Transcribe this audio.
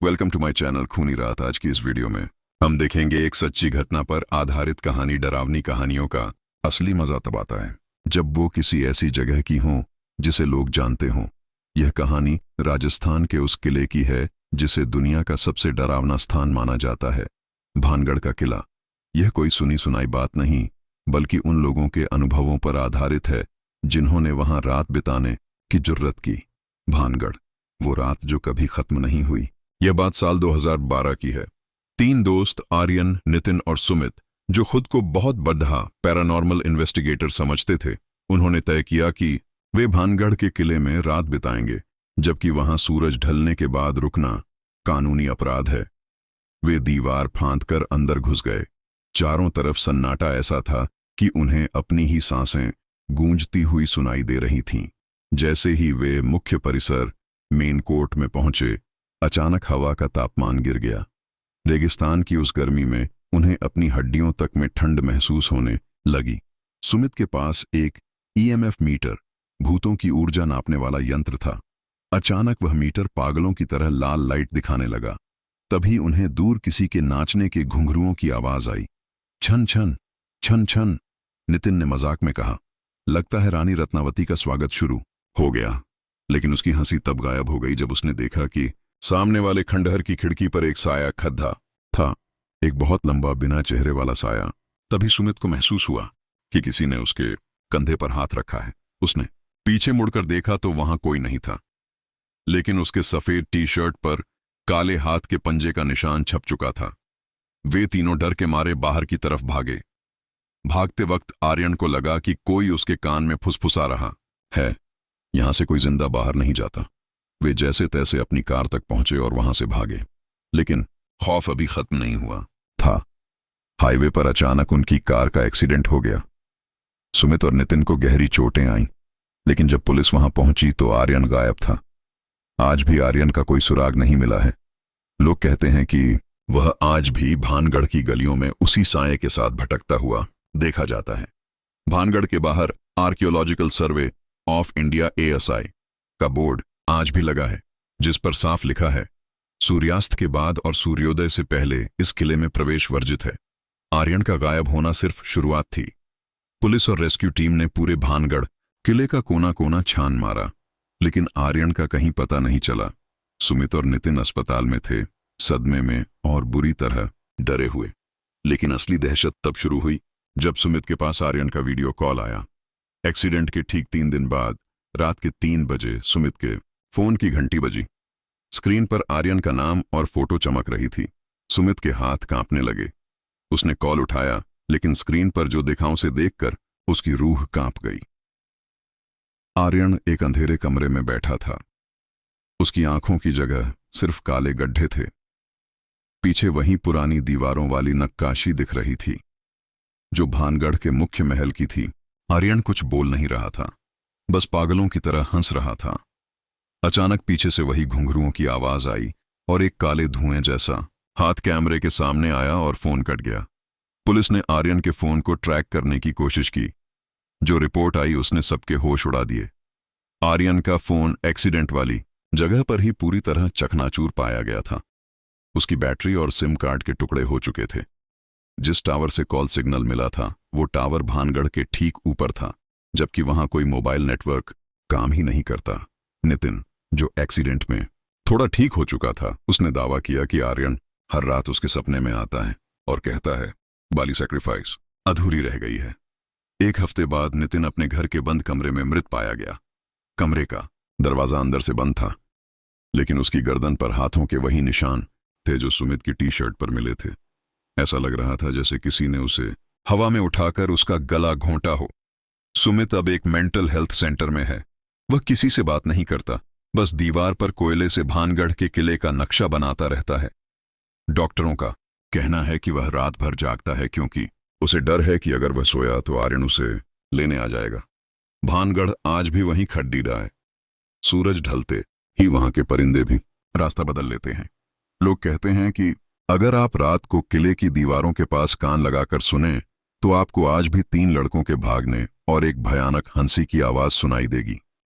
Welcome to my channel खूनी रात। आज की इस वीडियो में हम देखेंगे एक सच्ची घटना पर आधारित कहानी। डरावनी कहानियों का असली मजा तब आता है जब वो किसी ऐसी जगह की हों जिसे लोग जानते हों। यह कहानी राजस्थान के उस किले की है जिसे दुनिया का सबसे डरावना स्थान माना जाता है, भानगढ़ का किला। यह कोई सुनी सुनाई बात नहीं बल्कि उन लोगों के अनुभवों पर आधारित है जिन्होंने वहां रात बिताने की जुर्रत की। भानगढ़, वो रात जो कभी खत्म नहीं हुई। यह बात साल 2012 की है। तीन दोस्त आर्यन, नितिन और सुमित, जो खुद को बहुत बड़ा पैरानॉर्मल इन्वेस्टिगेटर समझते थे, उन्होंने तय किया कि वे भानगढ़ के किले में रात बिताएंगे, जबकि वहां सूरज ढलने के बाद रुकना कानूनी अपराध है। वे दीवार फांदकर अंदर घुस गए। चारों तरफ सन्नाटा ऐसा था कि उन्हें अपनी ही सांसें गूंजती हुई सुनाई दे रही थीं। जैसे ही वे मुख्य परिसर मेन कोर्ट में पहुंचे, अचानक हवा का तापमान गिर गया। रेगिस्तान की उस गर्मी में उन्हें अपनी हड्डियों तक में ठंड महसूस होने लगी। सुमित के पास एक ईएमएफ मीटर, भूतों की ऊर्जा नापने वाला यंत्र था। अचानक वह मीटर पागलों की तरह लाल लाइट दिखाने लगा। तभी उन्हें दूर किसी के नाचने के घुंघरुओं की आवाज आई। छन छन छन छन, नितिन ने मजाक में कहा। लगता है रानी रत्नावती का स्वागत शुरू हो गया। लेकिन उसकी हंसी तब गायब हो गई जब उसने देखा कि सामने वाले खंडहर की खिड़की पर एक साया खद्दा था, एक बहुत लंबा बिना चेहरे वाला साया। तभी सुमित को महसूस हुआ कि किसी ने उसके कंधे पर हाथ रखा है। उसने पीछे मुड़कर देखा तो वहां कोई नहीं था, लेकिन उसके सफेद टी शर्ट पर काले हाथ के पंजे का निशान छप चुका था। वे तीनों डर के मारे बाहर की तरफ भागे। भागते वक्त आर्यन को लगा कि कोई उसके कान में फुसफुसा रहा है, यहां से कोई जिंदा बाहर नहीं जाता। वे जैसे तैसे अपनी कार तक पहुंचे और वहां से भागे, लेकिन खौफ अभी खत्म नहीं हुआ था। हाईवे पर अचानक उनकी कार का एक्सीडेंट हो गया। सुमित और नितिन को गहरी चोटें आईं, लेकिन जब पुलिस वहां पहुंची तो आर्यन गायब था। आज भी आर्यन का कोई सुराग नहीं मिला है। लोग कहते हैं कि वह आज भी भानगढ़ की गलियों में उसी साये के साथ भटकता हुआ देखा जाता है। भानगढ़ के बाहर archaeological survey of India ASI का बोर्ड आज भी लगा है, जिस पर साफ लिखा है, सूर्यास्त के बाद और सूर्योदय से पहले इस किले में प्रवेश वर्जित है। आर्यन का गायब होना सिर्फ शुरुआत थी। पुलिस और रेस्क्यू टीम ने पूरे भानगढ़ किले का कोना कोना छान मारा, लेकिन आर्यन का कहीं पता नहीं चला। सुमित और नितिन अस्पताल में थे, सदमे में और बुरी तरह डरे हुए। लेकिन असली दहशत तब शुरू हुई जब सुमित के पास आर्यन का वीडियो कॉल आया। एक्सीडेंट के ठीक 3 दिन बाद रात के 3 बजे सुमित के फोन की घंटी बजी। स्क्रीन पर आर्यन का नाम और फोटो चमक रही थी। सुमित के हाथ कांपने लगे। उसने कॉल उठाया, लेकिन स्क्रीन पर जो दिखा उसे देखकर उसकी रूह कांप गई। आर्यन एक अंधेरे कमरे में बैठा था। उसकी आंखों की जगह सिर्फ काले गड्ढे थे। पीछे वहीं पुरानी दीवारों वाली नक्काशी दिख रही थी जो भानगढ़ के मुख्य महल की थी। आर्यन कुछ बोल नहीं रहा था, बस पागलों की तरह हंस रहा था। अचानक पीछे से वही घुंघरुओं की आवाज आई और एक काले धुएं जैसा हाथ कैमरे के सामने आया और फोन कट गया। पुलिस ने आर्यन के फोन को ट्रैक करने की कोशिश की। जो रिपोर्ट आई उसने सबके होश उड़ा दिए। आर्यन का फोन एक्सीडेंट वाली जगह पर ही पूरी तरह चकनाचूर पाया गया था। उसकी बैटरी और सिम कार्ड के टुकड़े हो चुके थे। जिस टावर से कॉल सिग्नल मिला था वो टावर भानगढ़ के ठीक ऊपर था, जबकि वहां कोई मोबाइल नेटवर्क काम ही नहीं करता। नितिन, जो एक्सीडेंट में थोड़ा ठीक हो चुका था, उसने दावा किया कि आर्यन हर रात उसके सपने में आता है और कहता है बाली सैक्रिफाइस अधूरी रह गई है। 1 हफ्ते बाद नितिन अपने घर के बंद कमरे में मृत पाया गया। कमरे का दरवाजा अंदर से बंद था, लेकिन उसकी गर्दन पर हाथों के वही निशान थे जो सुमित की टी शर्ट पर मिले थे। ऐसा लग रहा था जैसे किसी ने उसे हवा में उठाकर उसका गला घोंटा हो। सुमित अब एक मेंटल हेल्थ सेंटर में है। वह किसी से बात नहीं करता, बस दीवार पर कोयले से भानगढ़ के किले का नक्शा बनाता रहता है। डॉक्टरों का कहना है कि वह रात भर जागता है क्योंकि उसे डर है कि अगर वह सोया तो आर्यन उसे लेने आ जाएगा। भानगढ़ आज भी वहीं खड्डीदा है। सूरज ढलते ही वहां के परिंदे भी रास्ता बदल लेते हैं। लोग कहते हैं कि अगर आप रात को किले की दीवारों के पास कान लगाकर सुने तो आपको आज भी 3 लड़कों के भागने और एक भयानक हंसी की आवाज सुनाई देगी।